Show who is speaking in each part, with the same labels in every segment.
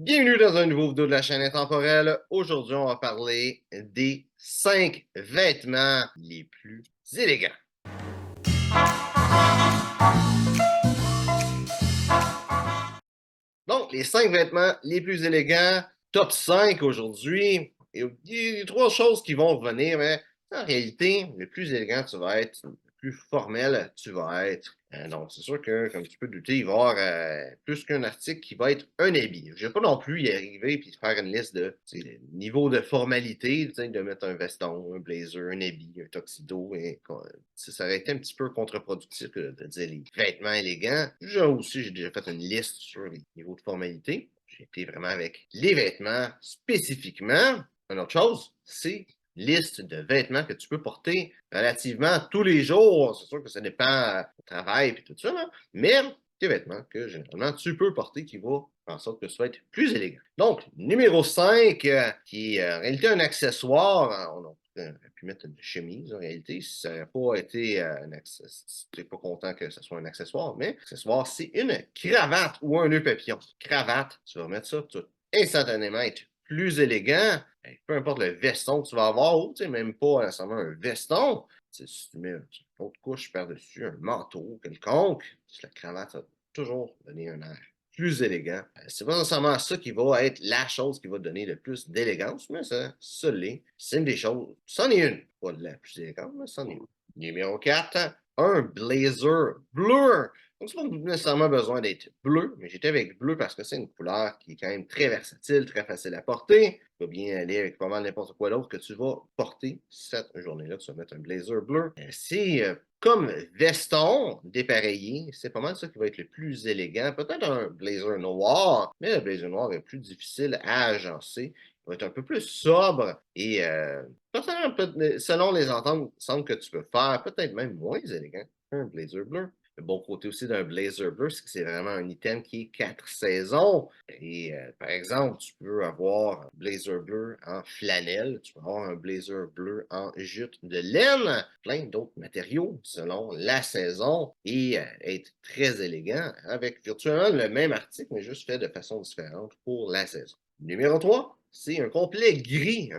Speaker 1: Bienvenue dans un nouveau vidéo de la chaîne Intemporelle. Aujourd'hui, on va parler des 5 vêtements les plus élégants. Donc, les 5 vêtements les plus élégants, top 5 aujourd'hui. Il y a 3 choses qui vont revenir, mais en réalité, le plus élégant, tu vas être, le plus formel, tu vas être. Donc, c'est sûr que, comme tu peux te douter, il va y avoir plus qu'un article qui va être un habit. Je ne vais pas non plus y arriver et faire une liste de niveau de formalité, de mettre un veston, un blazer, un habit, un tuxedo. Ça aurait été un petit peu contre-productif de dire les vêtements élégants. J'ai déjà fait une liste sur les niveaux de formalité. J'ai été vraiment avec les vêtements spécifiquement. Une autre chose, c'est liste de vêtements que tu peux porter relativement tous les jours. C'est sûr que ça dépend du travail et tout ça, là, mais des vêtements que généralement tu peux porter qui vont faire en sorte que ça va être plus élégant. Donc, numéro 5, qui est en réalité un accessoire. On aurait pu mettre une chemise en réalité, si ça n'aurait pas été un accessoire. Si tu n'es pas content que ce soit un accessoire, mais accessoire, c'est une cravate ou un nœud papillon. Cravate, tu vas mettre ça, tu vas instantanément être plus élégant. Peu importe le veston que tu vas avoir, ou même pas nécessairement un veston, si tu mets une autre couche par-dessus, un manteau quelconque, la cravate va toujours donner un air plus élégant. C'est pas nécessairement ça qui va être la chose qui va donner le plus d'élégance, mais ça l'est. C'est une des choses. C'en est une. Pas la plus élégante, mais c'en est une. Numéro 4, un blazer bleu. Donc, c'est pas nécessairement besoin d'être bleu, mais j'étais avec bleu parce que c'est une couleur qui est quand même très versatile, très facile à porter. Tu vas bien aller avec pas mal n'importe quoi d'autre que tu vas porter cette journée-là. Tu vas mettre un blazer bleu. C'est comme veston dépareillé. C'est pas mal ça qui va être le plus élégant. Peut-être un blazer noir, mais le blazer noir est plus difficile à agencer. Il va être un peu plus sobre et selon les ententes que tu peux faire, peut-être même moins élégant qu'un blazer bleu. Le bon côté aussi d'un blazer bleu, c'est que c'est vraiment un item qui est 4 saisons. Et par exemple, tu peux avoir un blazer bleu en flanelle, tu peux avoir un blazer bleu en jute de laine, plein d'autres matériaux selon la saison et être très élégant avec virtuellement le même article, mais juste fait de façon différente pour la saison. Numéro 3, c'est un complet gris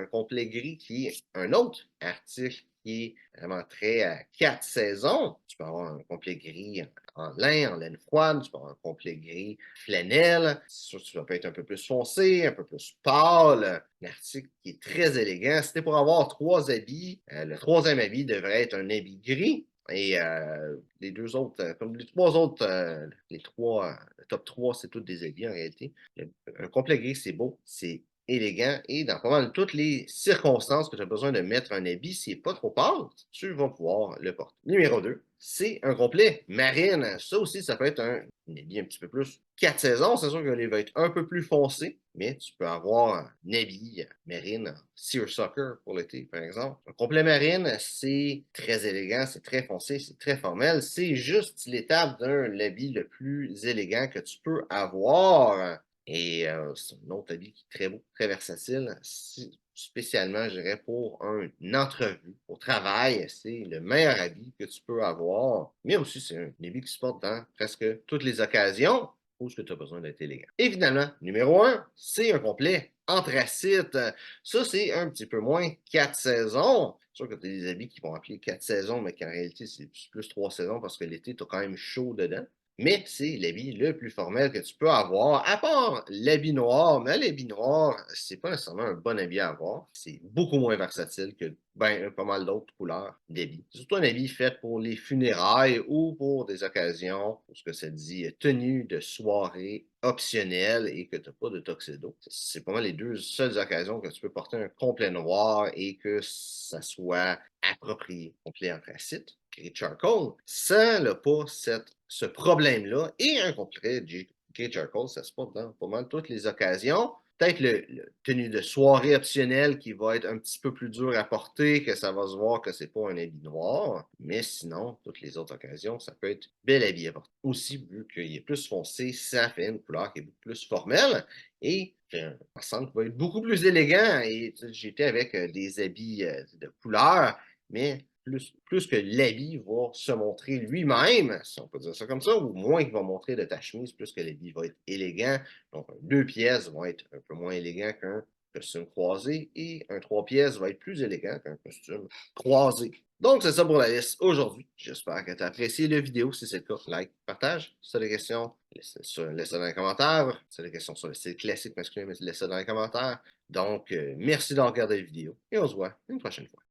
Speaker 1: qui est un autre article qui est vraiment très à 4 saisons. Tu peux avoir un complet gris en lin, en laine froide, tu peux avoir un complet gris flanelle. C'est sûr que ça peut être un peu plus foncé, un peu plus pâle. Un article qui est très élégant. C'était pour avoir 3 habits. Le troisième habit devrait être un habit gris. Et les 2 autres, comme les 3 autres, le top 3, c'est tous des habits en réalité. Un complet gris, c'est beau, c'est élégant et dans pas mal toutes les circonstances que tu as besoin de mettre un habit, s'il n'est pas trop pâle, tu vas pouvoir le porter. Numéro 2, c'est un complet marine. Ça aussi, ça peut être un habit un petit peu plus 4 saisons. C'est sûr qu'il va être un peu plus foncé, mais tu peux avoir un habit marine, seersucker pour l'été, par exemple. Un complet marine, c'est très élégant, c'est très foncé, c'est très formel. C'est juste l'étape d'un habit le plus élégant que tu peux avoir. Et c'est un autre habit qui est très beau, très versatile. Spécialement, je dirais, pour une entrevue au travail, c'est le meilleur habit que tu peux avoir. Mais aussi, c'est un habit qui se porte dans presque toutes les occasions où tu as besoin d'être élégant. Et finalement, numéro 1, c'est un complet anthracite. Ça, c'est un petit peu moins 4 saisons. C'est sûr que tu as des habits qui vont appeler 4 saisons, mais qu'en réalité, c'est plus 3 saisons parce que l'été, tu as quand même chaud dedans. Mais c'est l'habit le plus formel que tu peux avoir, à part l'habit noir. Mais l'habit noir, c'est pas nécessairement un bon habit à avoir. C'est beaucoup moins versatile que pas mal d'autres couleurs d'habits. C'est surtout un habit fait pour les funérailles ou pour des occasions, pour ce que ça dit, tenue de soirée optionnelle et que tu n'as pas de tuxedo. C'est pas mal les 2 seules occasions que tu peux porter un complet noir et que ça soit approprié. Complet anthracite, gris charcoal, ça n'a pas ce problème-là. Et un complet gris charcoal, ça se porte dans pas mal toutes les occasions. Peut-être le tenue de soirée optionnelle qui va être un petit peu plus dur à porter, que ça va se voir que c'est pas un habit noir. Mais sinon, toutes les autres occasions, ça peut être bel habit à porter. Aussi, vu qu'il est plus foncé, ça fait une couleur qui est beaucoup plus formelle et un ensemble qui va être beaucoup plus élégant. Et j'étais avec des habits de couleur, mais plus que l'habit va se montrer lui-même, si on peut dire ça comme ça, ou moins qu'il va montrer de ta chemise, plus que l'habit va être élégant. Donc, un 2 pièces vont être un peu moins élégant qu'un costume croisé et un 3 pièces va être plus élégant qu'un costume croisé. Donc, c'est ça pour la liste aujourd'hui. J'espère que tu as apprécié la vidéo. Si c'est le cas, like, partage. Si tu as des questions, laisse ça dans les commentaires. Si tu as des questions sur le style classique masculin, laisse ça dans les commentaires. Donc, merci d'avoir regardé la vidéo et on se voit une prochaine fois.